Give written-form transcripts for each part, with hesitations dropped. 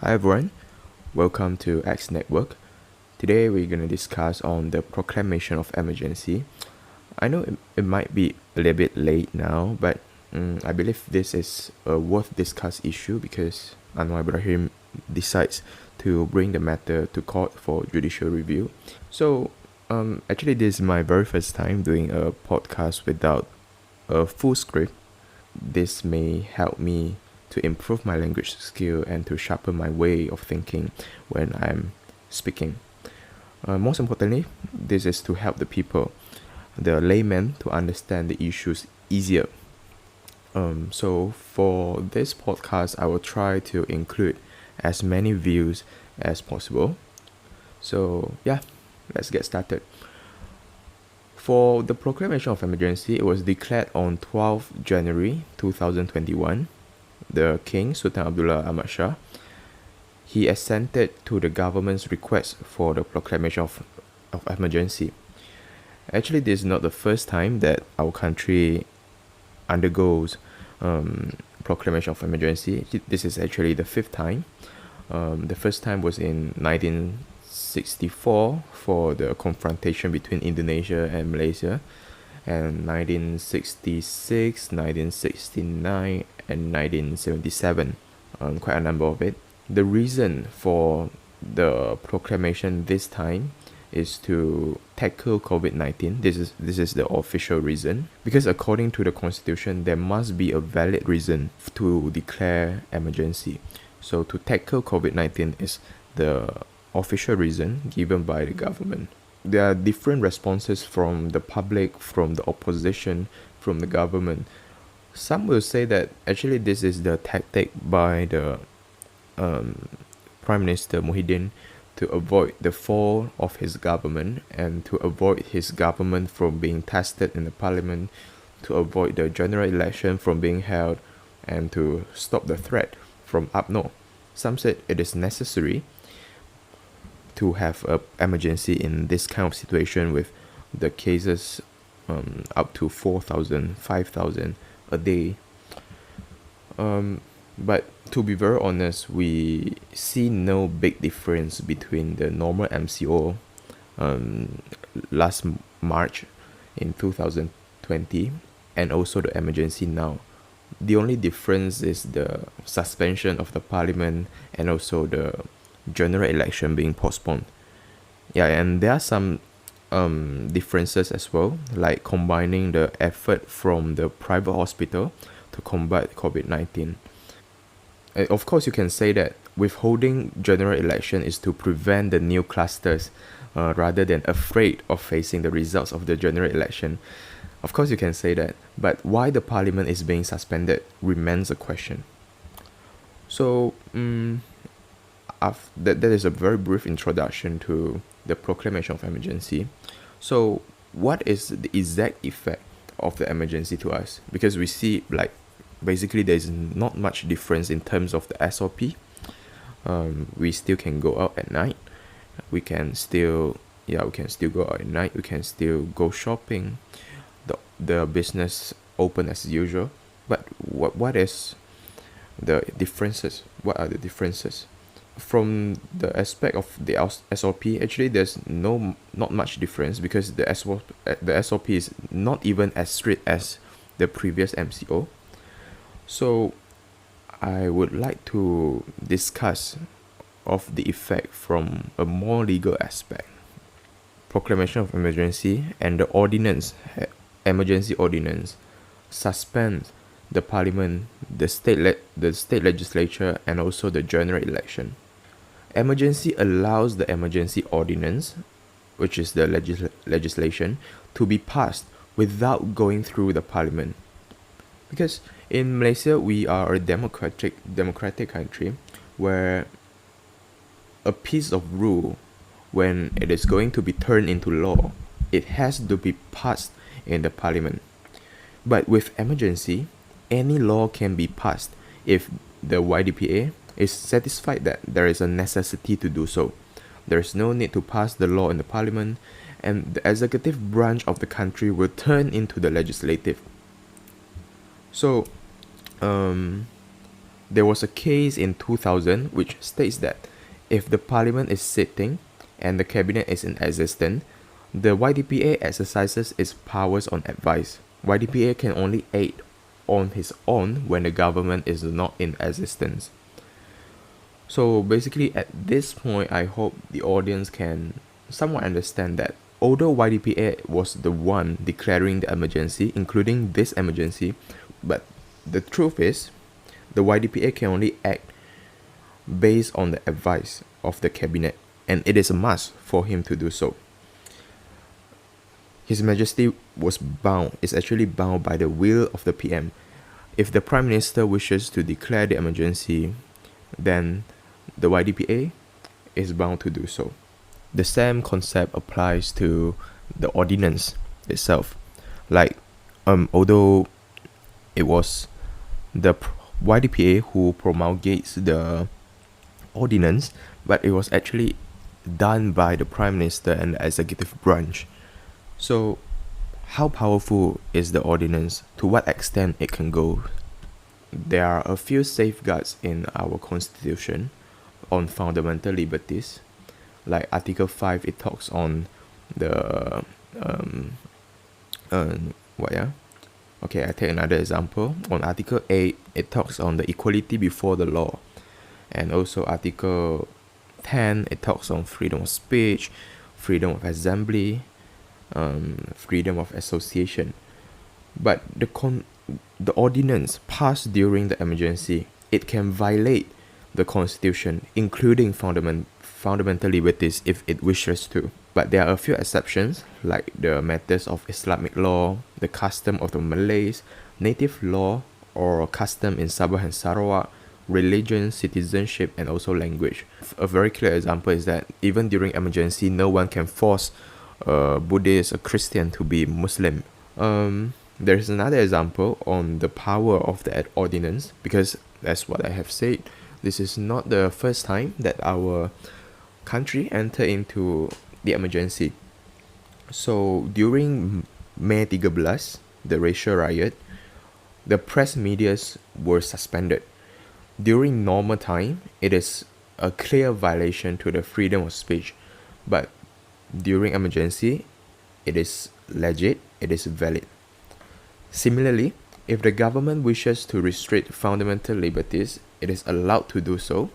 Hi everyone, welcome to X Network. Today we're going to discuss on the Proclamation of Emergency. I know it might be a little bit late now, but I believe this is a worth discuss issue because Anwar Ibrahim decides to bring the matter to court for judicial review. So actually this is my very first time doing a podcast without a full script. This may help me to improve my language skill and to sharpen my way of thinking when I'm speaking. Most importantly, this is to help the people, the laymen, to understand the issues easier. So for this podcast, I will try to include as many views as possible. So yeah, let's get started. For the Proclamation of Emergency, it was declared on 12th January 2021. The King, Sultan Abdullah Ahmad Shah, he assented to the government's request for the Proclamation of Emergency. Actually, this is not the first time that our country undergoes Proclamation of Emergency. This is actually the fifth time. The first time was in 1964 for the confrontation between Indonesia and Malaysia, and 1966, 1969, and 1977, quite a number of it. The reason for the proclamation this time is to tackle COVID-19. This is the official reason, because according to the constitution, there must be a valid reason to declare emergency. So to tackle COVID-19 is the official reason given by the government. There are different responses from the public, from the opposition, from the government. Some will say that actually this is the tactic by the Prime Minister Muhyiddin to avoid the fall of his government and to avoid his government from being tested in the parliament, to avoid the general election from being held, and to stop the threat from up north. Some said it is necessary to have an emergency in this kind of situation with the cases up to 4,000, 5,000 a day. But to be very honest, we see no big difference between the normal MCO last March in 2020 and also the emergency now. The only difference is the suspension of the parliament and also the general election being postponed. Yeah, and there are some differences as well, like combining the effort from the private hospital to combat COVID-19. Of course, you can say that withholding general election is to prevent the new clusters rather than afraid of facing the results of the general election. Of course, you can say that, but why the parliament is being suspended remains a question. So, that is a very brief introduction to the Proclamation of Emergency. So what is the exact effect of the emergency to us? Because we see, like, basically there's not much difference in terms of the SOP. We still can go out at night. We can still go out at night. We can still go shopping. The business open as usual. But what is the differences? What are the differences? From the aspect of the SOP, actually there's not much difference, because the SOP is not even as strict as the previous MCO. So I would like to discuss of the effect from a more legal aspect. Proclamation of Emergency and the emergency ordinance suspends the parliament, the state legislature, and also the general election. Emergency allows the emergency ordinance, which is the legislation, to be passed without going through the parliament. Because in Malaysia, we are a democratic country where a piece of rule, when it is going to be turned into law, it has to be passed in the parliament. But with emergency, any law can be passed if the YDPA is satisfied that there is a necessity to do so. There is no need to pass the law in the parliament, and the executive branch of the country will turn into the legislative. So There was a case in 2000 which states that if the parliament is sitting and the cabinet is in existence, the YDPA exercises its powers on advice. YDPA can only act on his own when the government is not in existence. So basically at this point, I hope the audience can somewhat understand that although YDPA was the one declaring the emergency, including this emergency, but the truth is, the YDPA can only act based on the advice of the cabinet, and it is a must for him to do so. His Majesty is actually bound by the will of the PM. If the Prime Minister wishes to declare the emergency, then the YDPA is bound to do so. The same concept applies to the ordinance itself. Like, although it was the YDPA who promulgates the ordinance, but it was actually done by the Prime Minister and the executive branch. So, how powerful is the ordinance? To what extent it can go? There are a few safeguards in our constitution on fundamental liberties. Like Article 5, it talks on the Okay, I take another example. On Article 8, it talks on the equality before the law. And also Article 10, it talks on freedom of speech, freedom of assembly, freedom of association. But the ordinance passed during the emergency, it can violate the constitution, including fundamental liberties if it wishes to. But there are a few exceptions, like the matters of Islamic law, the custom of the Malays, native law or custom in Sabah and Sarawak, religion, citizenship, and also language. A very clear example is that even during emergency, no one can force a Buddhist, a Christian to be Muslim. There is another example on the power of the ordinance, because that's what I have said. This is not the first time that our country entered into the emergency. So during May 13, the racial riot, the press medias were suspended. During normal time, it is a clear violation to the freedom of speech, but during emergency, it is legit, it is valid. Similarly, if the government wishes to restrict fundamental liberties, it is allowed to do so.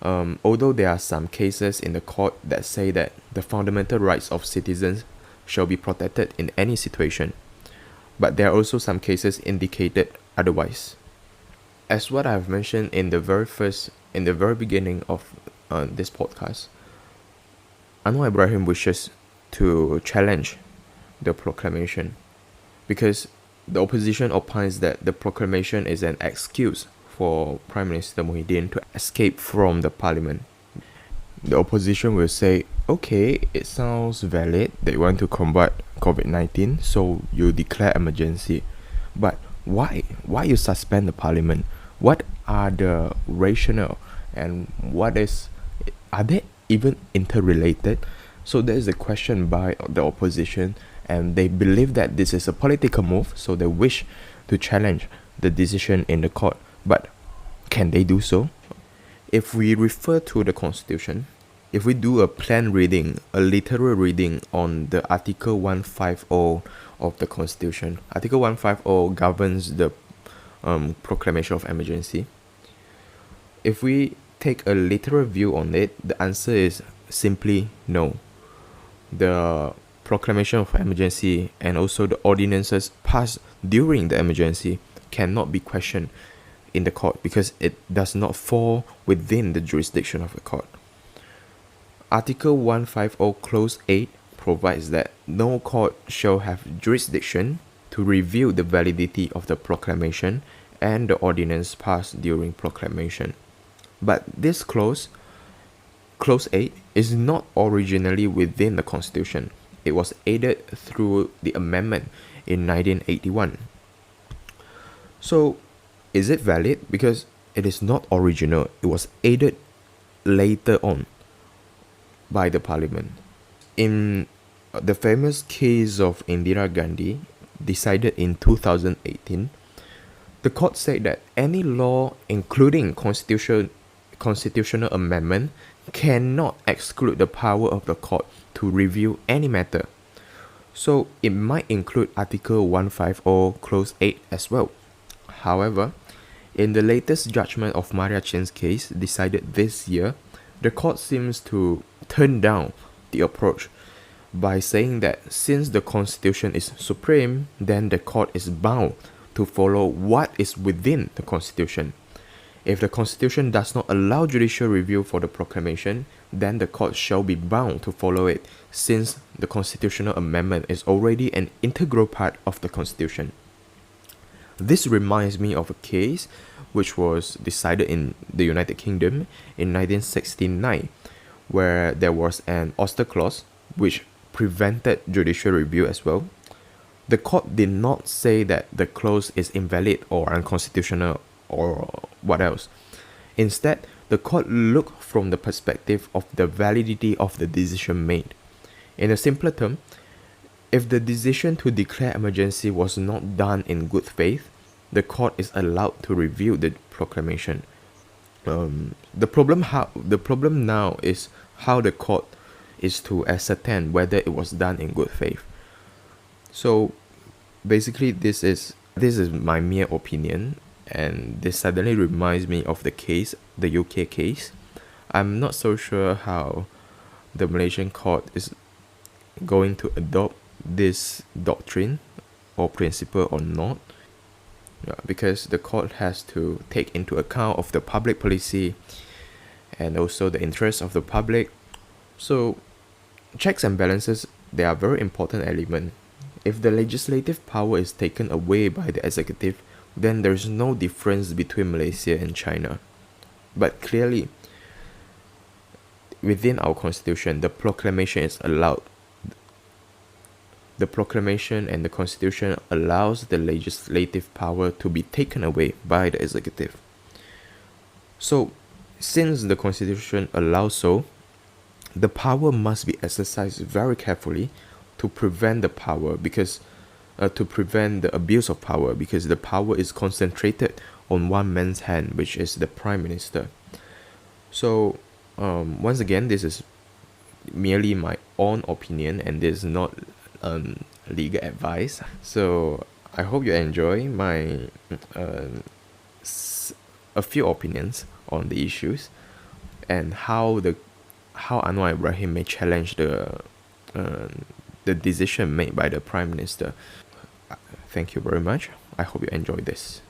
Although there are some cases in the court that say that the fundamental rights of citizens shall be protected in any situation, but there are also some cases indicated otherwise. As what I have mentioned in the very beginning of this podcast, Anwar Ibrahim wishes to challenge the proclamation because the opposition opines that the proclamation is an excuse for Prime Minister Muhyiddin to escape from the parliament. The opposition will say, okay, it sounds valid, they want to combat COVID-19, so you declare emergency. But why? Why you suspend the parliament? What are the rationale and are they even interrelated? So there is a question by the opposition, and they believe that this is a political move, so they wish to challenge the decision in the court. But can they do so? If we refer to the constitution, if we do a plain reading, a literal reading on the Article 150 of the constitution, Article 150 governs the proclamation of emergency. If we take a literal view on it, the answer is simply no. The proclamation of emergency and also the ordinances passed during the emergency cannot be questioned in the court because it does not fall within the jurisdiction of the court. Article 150 Clause 8 provides that no court shall have jurisdiction to review the validity of the proclamation and the ordinance passed during proclamation. But this clause 8, is not originally within the Constitution. It was added through the amendment in 1981. So, is it valid? Because it is not original. It was added later on by the parliament. In the famous case of Indira Gandhi, decided in 2018, The court said that any law, including constitutional amendment, cannot exclude the power of the court to review any matter. So it might include Article 150 Clause 8 as well. However, in the latest judgment of Maria Chen's case decided this year, the court seems to turn down the approach by saying that since the constitution is supreme, then the court is bound to follow what is within the constitution. If the constitution does not allow judicial review for the proclamation, then the court shall be bound to follow it, since the constitutional amendment is already an integral part of the constitution. This reminds me of a case which was decided in the United Kingdom in 1969, where there was an ouster clause which prevented judicial review as well. The court did not say that the clause is invalid or unconstitutional or what else. Instead, the court looked from the perspective of the validity of the decision made. In a simpler term, if the decision to declare emergency was not done in good faith, the court is allowed to review the proclamation. The problem now is how the court is to ascertain whether it was done in good faith. So basically, this is my mere opinion, and this suddenly reminds me of the case, the UK case. I'm not so sure how the Malaysian court is going to adopt this doctrine or principle or not, because the court has to take into account of the public policy and also the interests of the public. So checks and balances, they are very important element. If the legislative power is taken away by the executive, then there is no difference between Malaysia and China. But clearly, within our constitution, the proclamation is allowed. The proclamation and the constitution allows the legislative power to be taken away by the executive. So, since the constitution allows so, the power must be exercised very carefully to prevent the power, because to prevent the abuse of power, because the power is concentrated on one man's hand, which is the Prime Minister. So once again, this is merely my own opinion, and this is not legal advice. So I hope you enjoy my a few opinions on the issues, and how Anwar Ibrahim may challenge the decision made by the Prime Minister. Thank you very much. I hope you enjoyed this.